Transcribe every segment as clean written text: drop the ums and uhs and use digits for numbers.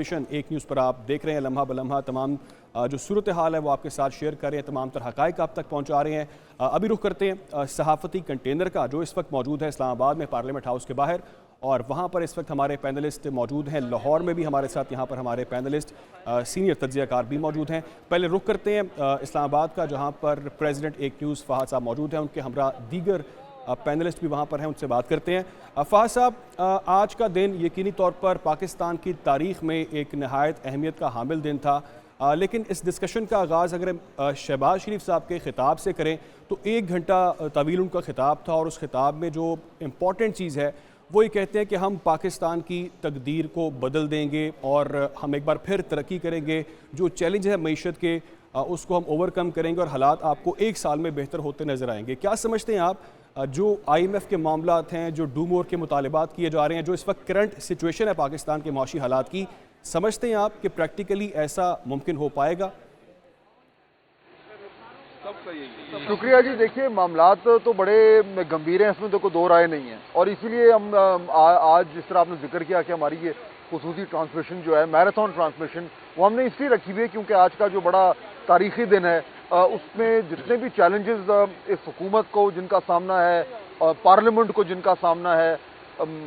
Transmission एक news पर आप देख रहे हैं। लम्हा बलम्हा तमाम जो सूरत हाल है वो आपके साथ शेयर कर रहे हैं, तमाम तर हक़ाइक़ आप तक पहुँचा रहे हैं। अभी रुख करते हैं सहाफ़ती कंटेनर का, जो इस वक्त मौजूद है इस्लामाबाद में पार्लियामेंट हाउस के बाहर, और वहाँ पर इस वक्त हमारे पैनलिस्ट मौजूद हैं। लाहौर में भी हमारे साथ यहाँ पर हमारे पैनलिस्ट सीनियर तज्ज़ियाकार भी मौजूद हैं। पहले रुख करते हैं इस्लामाबाद का, जहाँ पर प्रेसिडेंट एक न्यूज़ फ़हद साहब मौजूद हैं, उनके हमरा दीगर पैनलिस्ट भी वहाँ पर हैं, उनसे बात करते हैं। फ़हद साहब, आज का दिन यकीनी तौर पर पाकिस्तान की तारीख़ में एक नहायत अहमियत का हामिल दिन था, लेकिन इस डिस्कशन का आगाज़ अगर शहबाज शरीफ साहब के ख़िताब से करें तो 1 घंटा तवील उनका ख़िताब था, और उस ख़िताब में जो इम्पॉर्टेंट चीज़ है वो ये कहते हैं कि हम पाकिस्तान की तकदीर को बदल देंगे और हम एक बार फिर तरक्की करेंगे। जो चैलेंज है मईशत के उसको हम ओवरकम करेंगे और हालात आपको 1 साल में बेहतर होते नज़र आएंगे। क्या समझते हैं आप, जो IMF के मामलात हैं, जो डूमोर के मुतालिबात किए जा रहे हैं, जो इस वक्त करंट सिचुएशन है पाकिस्तान के माशी हालात की, समझते हैं आप कि प्रैक्टिकली ऐसा मुमकिन हो पाएगा? शुक्रिया जी। देखिए, मामलात तो बड़े गंभीर हैं, इसमें तो कोई दो राय नहीं है, और इसीलिए हम आज जिस तरह आपने जिक्र किया कि हमारी ये खुसूसी ट्रांसमिशन जो है, मैराथन ट्रांसमिशन, वो हमने इसलिए रखी हुई है क्योंकि आज का जो बड़ा तारीखी दिन है, उसमें जितने भी चैलेंजेस इस हुकूमत को जिनका सामना है, पार्लियामेंट को जिनका सामना है,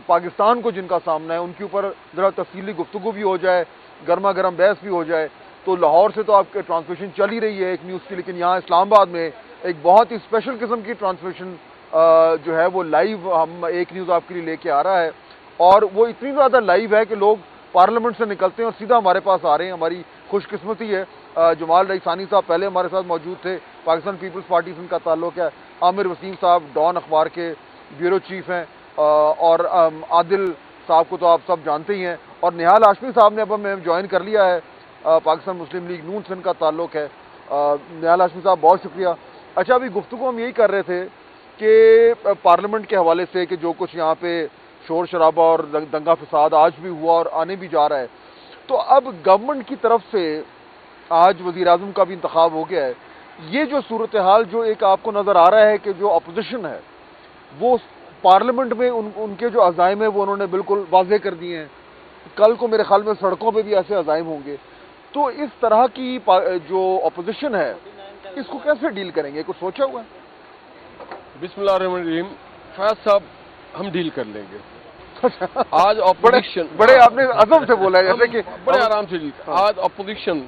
पाकिस्तान को जिनका सामना है, उनके ऊपर ज़रा तफसीली गुफ्तगू भी हो जाए, गर्मा गर्म बहस भी हो जाए। तो लाहौर से तो आपके ट्रांसमिशन चल ही रही है एक न्यूज़ की, लेकिन यहाँ इस्लामाबाद में एक बहुत ही स्पेशल किस्म की ट्रांसमिशन जो है वो लाइव हम एक न्यूज़ आपके लिए लेके आ रहा है, और वो इतनी ज़्यादा लाइव है कि लोग पार्लियामेंट से निकलते हैं और सीधा हमारे पास आ रहे हैं। हमारी खुशकिस्मती है, जमाल रईसानी साहब पहले हमारे साथ मौजूद थे, पाकिस्तान पीपल्स पार्टी से उनका ताल्लुक़ है। आमिर वसीम साहब डॉन अखबार के ब्यूरो चीफ हैं, और आदिल साहब को तो आप सब जानते ही हैं, और निहाल हाशमी साहब ने अब हमें ज्वाइन कर लिया है, पाकिस्तान मुस्लिम लीग नून से इनका ताल्लुक़ है। निहाल हाशमी साहब बहुत शुक्रिया। अच्छा, अभी गुफ्तगू हम यही कर रहे थे कि पार्लियामेंट के हवाले से कि जो कुछ यहाँ पे शोर शराबा और दंगा फसाद आज भी हुआ और आने भी जा रहा है, तो अब गवर्नमेंट की तरफ से आज वज़ीर आज़म का भी इंतखाब हो गया है। ये जो सूरत हाल जो एक आपको नज़र आ रहा है कि जो अपोजिशन है वो पार्लियामेंट में उनके जो अज़ाइम है वो उन्होंने बिल्कुल वाज़ेह कर दिए हैं। कल को मेरे ख्याल में सड़कों पे भी ऐसे अज़ाइम होंगे। तो इस तरह की जो अपोजिशन है इसको कैसे डील करेंगे, कुछ सोचा हुआ है? बिस्मिल्लाहिर्रहमानिर्रहीम। फैज साहब, हम डील कर लेंगे। आज अपोजिशन बड़े आपने अज़म से बोला है, जैसे कि बड़े आराम से डील। आज अपोजिशन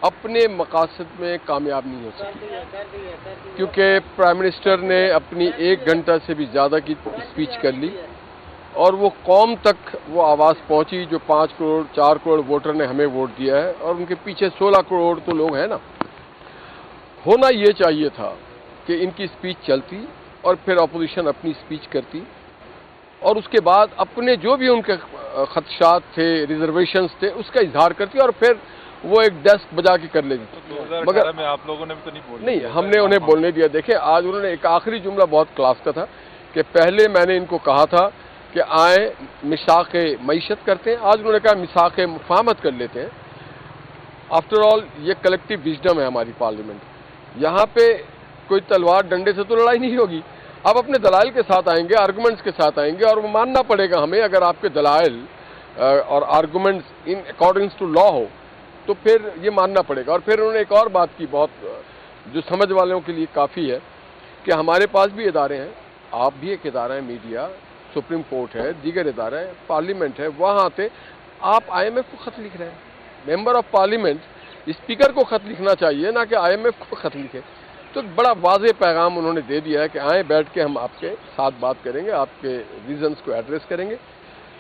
अपने मकासद में कामयाब नहीं हो सकी, क्योंकि प्राइम मिनिस्टर ने अपनी 1 घंटा से भी ज़्यादा की स्पीच कर ली, और वो कौम तक वो आवाज़ पहुंची जो 5 करोड़ 4 करोड़ वोटर ने हमें वोट दिया है, और उनके पीछे 16 करोड़ तो लोग हैं ना। होना ये चाहिए था कि इनकी स्पीच चलती और फिर अपोजिशन अपनी स्पीच करती, और उसके बाद अपने जो भी उनके खदशात थे, रिजर्वेशंस थे, उसका इजहार करती, और फिर वो एक डेस्क बजा के कर लेगी। मगर में आप लोगों ने भी तो नहीं बोला। नहीं, हमने उन्हें बोलने दिया। देखें, आज उन्होंने एक आखिरी जुमला बहुत क्लास का था कि पहले मैंने इनको कहा था कि आए मिसाक़ मईशत करते हैं, आज उन्होंने कहा मिसाक़ मुफाहमत कर लेते हैं। आफ्टर ऑल ये कलेक्टिव विजडम है हमारी पार्लियामेंट। यहाँ पे कोई तलवार डंडे से तो लड़ाई नहीं होगी। आप अपने दलाइल के साथ आएंगे, आर्गूमेंट्स के साथ आएंगे, और वो मानना पड़ेगा हमें। अगर आपके दलाइल और arguments in accordings to law हो तो फिर ये मानना पड़ेगा। और फिर उन्होंने एक और बात की, बहुत जो समझ वालों के लिए काफ़ी है, कि हमारे पास भी इदारे हैं, आप भी एक इदारा है, मीडिया, सुप्रीम कोर्ट है, दीगर इदारा है, पार्लियामेंट है, वहाँ आते आप IMF को ख़त लिख रहे हैं। मेंबर ऑफ पार्लियामेंट स्पीकर को ख़त लिखना चाहिए, ना कि IMF को ख़त लिखे। तो बड़ा वाज़ेह पैगाम उन्होंने दे दिया है कि आए, बैठ के हम आपके साथ बात करेंगे, आपके रीज़न्स को एड्रेस करेंगे।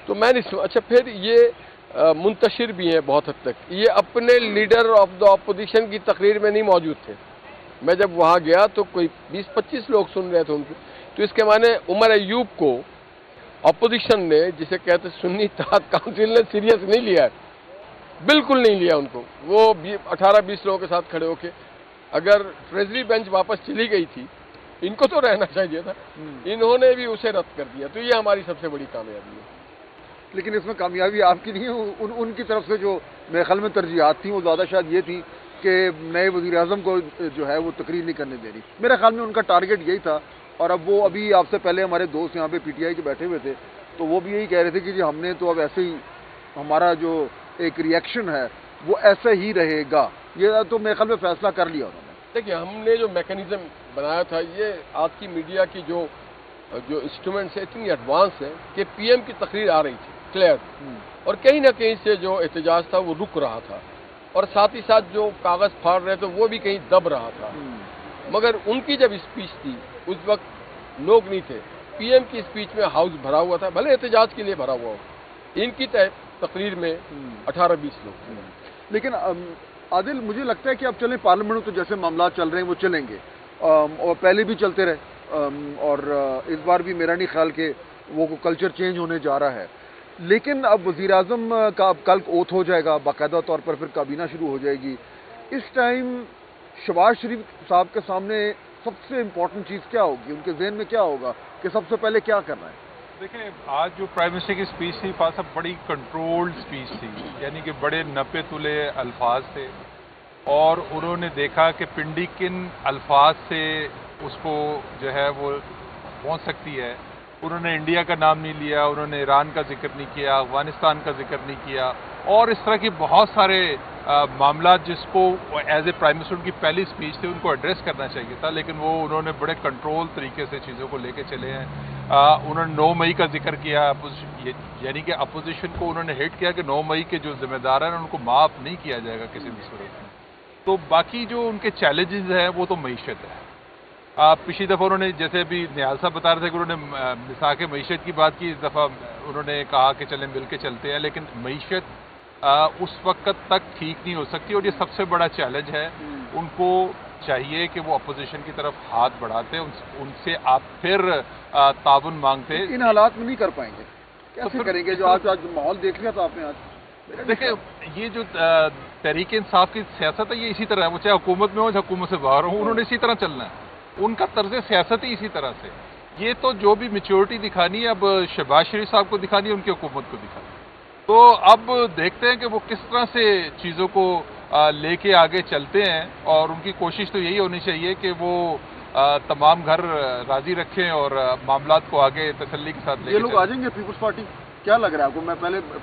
तो मैं नहीं। अच्छा, फिर ये मुंतशिर भी हैं बहुत हद तक, ये अपने लीडर ऑफ द अपोजिशन की तकरीर में नहीं मौजूद थे। मैं जब वहाँ गया तो कोई 20-25 लोग सुन रहे थे उनके। तो इसके माने उमर अयूब को अपोजिशन ने, जिसे कहते सुन्नी इत्तेहाद काउंसिल ने, सीरियस नहीं लिया है, बिल्कुल नहीं लिया उनको। वो 18-20 लोगों के साथ खड़े होके, अगर ट्रेजरी बेंच वापस चली गई थी, इनको तो रहना चाहिए था, इन्होंने भी उसे रद्द कर दिया। तो ये हमारी सबसे बड़ी कामयाबी है। लेकिन इसमें कामयाबी आपकी नहीं है, उनकी तरफ से जो मेरे ख्याल में तरजीहात थी वो ज़्यादा शायद ये थी कि नए वज़ीर आज़म को जो है वो तकरीर नहीं करने दे रही। मेरे ख्याल में उनका टारगेट यही था। और अब वो अभी आपसे पहले हमारे दोस्त यहाँ पे PTI के बैठे हुए थे, तो वो भी यही कह रहे थे कि जी हमने तो अब ऐसे ही हमारा जो ایک ریئیکشن ہے وہ ایسا ہی رہے گا؟ یہ تو میرے خیال میں فیصلہ کر لیا انہوں نے. دیکھیے ہم نے جو میکینزم بنایا تھا یہ آج کی میڈیا کی جو انسٹرومنٹس ہے اتنی ایڈوانس ہے کہ پی ایم کی تقریر آ رہی تھی کلیئر، اور کہیں نہ کہیں سے جو احتجاج تھا وہ رک رہا تھا، اور ساتھ ہی ساتھ جو کاغذ پھاڑ رہے تھے وہ بھی کہیں دب رہا تھا. مگر ان کی جب اسپیچ تھی اس وقت لوگ نہیں تھے. پی ایم کی اسپیچ میں ہاؤس بھرا ہوا تھا، بھلے احتجاج کے لیے بھرا ہوا ہو. ان کی تقریر میں 18-20 لوگ تھے. لیکن عادل مجھے لگتا ہے کہ اب چلیں پارلیمنٹ میں تو جیسے معاملات چل رہے ہیں وہ چلیں گے، اور پہلے بھی چلتے رہے، اور اس بار بھی میرا نہیں خیال کہ وہ کلچر چینج ہونے جا رہا ہے. لیکن اب وزیر اعظم کا اب کل اوتھ ہو جائے گا باقاعدہ طور پر، پھر کابینہ شروع ہو جائے گی. اس ٹائم شہباز شریف صاحب کے سامنے سب سے امپورٹنٹ چیز کیا ہوگی؟ ان کے ذہن میں کیا ہوگا کہ سب سے پہلے کیا کرنا ہے؟ دیکھیں آج جو پرائم منسٹر کی اسپیچ تھی پاسا بڑی کنٹرولڈ اسپیچ تھی، یعنی کہ بڑے نپے تلے الفاظ تھے، اور انہوں نے دیکھا کہ پنڈی کن الفاظ سے اس کو جو ہے وہ پہنچ سکتی ہے. انہوں نے انڈیا کا نام نہیں لیا، انہوں نے ایران کا ذکر نہیں کیا، افغانستان کا ذکر نہیں کیا، اور اس طرح کے بہت سارے معاملات جس کو ایز اے پرائم منسٹر کی پہلی اسپیچ تھی ان کو ایڈریس کرنا چاہیے تھا، لیکن وہ انہوں نے بڑے کنٹرول طریقے سے چیزوں کو لے کے چلے ہیں. انہوں نے 9 مئی کا ذکر کیا، یعنی کہ اپوزیشن کو انہوں نے ہٹ کیا کہ 9 مئی کے جو ذمہ دار ہیں ان کو معاف نہیں کیا جائے گا کسی بھی صورت میں. تو باقی جو ان کے چیلنجز ہیں وہ تو معیشت ہے. پچھلی دفعہ انہوں نے جیسے ابھی نیال صاحب بتا رہے تھے کہ انہوں نے مساق معیشت کی بات کی، اس دفعہ انہوں نے کہا کہ چلیں مل کے چلتے ہیں، لیکن معیشت اس وقت تک ٹھیک نہیں ہو سکتی، اور یہ سب سے بڑا چیلنج ہے. ان کو چاہیے کہ وہ اپوزیشن کی طرف ہاتھ بڑھاتے، ان سے آپ پھر تعاون مانگتے. ان حالات میں نہیں کر پائیں گے، کیسے کریں گے؟ جو آج ماحول دیکھ لیا تو آپ نے آج دیکھیں یہ جو تحریک انصاف کی سیاست ہے یہ اسی طرح ہے، وہ چاہے حکومت میں ہو چاہے حکومت سے باہر ہو، انہوں نے اسی طرح چلنا ہے. ان کا طرز سیاست ہی اسی طرح سے. یہ تو جو بھی میچورٹی دکھانی ہے اب شہباز شریف صاحب کو دکھانی ہے، ان کی حکومت کو دکھانی ہے. تو اب دیکھتے ہیں کہ وہ کس طرح سے چیزوں کو لے کے آگے چلتے ہیں، اور ان کی کوشش تو یہی ہونی چاہیے کہ وہ تمام گھر راضی رکھیں اور معاملات کو آگے تسلی کے ساتھ لے کے یہ لوگ آ جائیں گے پیپلز پارٹی؟ کیا لگ رہا ہے آپ کو؟ میں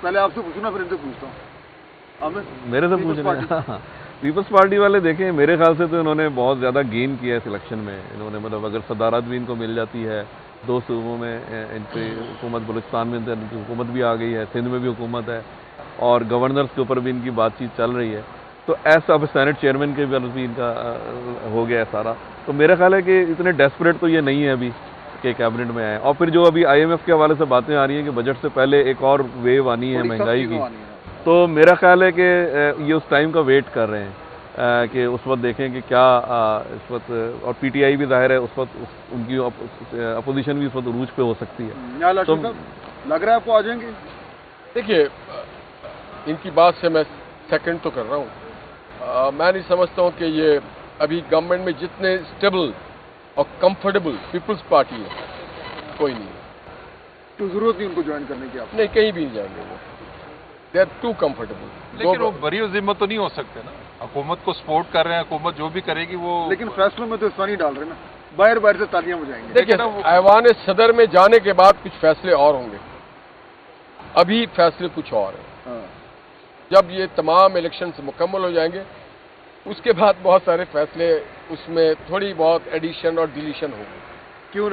پہلے آپ سے پوچھوں نا پھر ان سے پوچھتا ہوں. میرے سے پوچھ رہے ہیں پیپلز پارٹی والے. دیکھیں میرے خیال سے تو انہوں نے بہت زیادہ گین کیا ہے اس الیکشن میں. انہوں نے مطلب اگر صدارت بھی ان کو مل جاتی ہے 2 صوبوں میں ان کی حکومت، بلوچستان میں ان کی حکومت بھی آ گئی ہے، سندھ میں بھی حکومت ہے، اور گورنرز کے اوپر بھی ان کی بات چیت چل رہی ہے، تو ایسا سینٹ چیئرمین کے بھی ان کا ہو گیا ہے سارا. تو میرا خیال ہے کہ اتنے ڈیسپریٹ تو یہ نہیں ہے ابھی کہ کیبنٹ میں آئے. اور پھر جو ابھی IMF کے حوالے سے باتیں آ رہی ہیں کہ بجٹ سے پہلے ایک اور ویو آنی ہے مہنگائی کی، تو میرا خیال ہے کہ یہ اس ٹائم کا ویٹ کر رہے ہیں کہ اس وقت دیکھیں کہ کیا اس وقت. اور PTI بھی ظاہر ہے اس وقت ان کی اپوزیشن بھی اس وقت عروج پہ ہو سکتی ہے. تو لگ رہا ہے آپ کو آ جائیں گے؟ دیکھیے ان کی بات سے میں سیکنڈ تو کر رہا ہوں. میں نہیں سمجھتا ہوں کہ یہ ابھی گورنمنٹ میں جتنے اسٹیبل اور کمفرٹیبل پیپلز پارٹی ہے کوئی نہیں. تو ضرورت نہیں ان کو جوائن کرنے کی؟ آپ نہیں کہیں بھی نہیں جائیں گے وہ. They are too comfortable. لیکن وہ بری و ذمت تو نہیں ہو سکتے نا. حکومت کو سپورٹ کر رہے ہیں، حکومت جو بھی کرے گی وہ. لیکن فیصلوں میں تو حصہ نہیں ڈال رہے نا، باہر سے تالیاں بجائیں گے. دیکھیں ایوان صدر میں جانے کے بعد کچھ فیصلے اور ہوں گے، ابھی فیصلے کچھ اور ہیں. جب یہ تمام الیکشنز مکمل ہو جائیں گے اس کے بعد بہت سارے فیصلے اس میں تھوڑی بہت ایڈیشن اور ڈیلیشن ہوگی. کیوں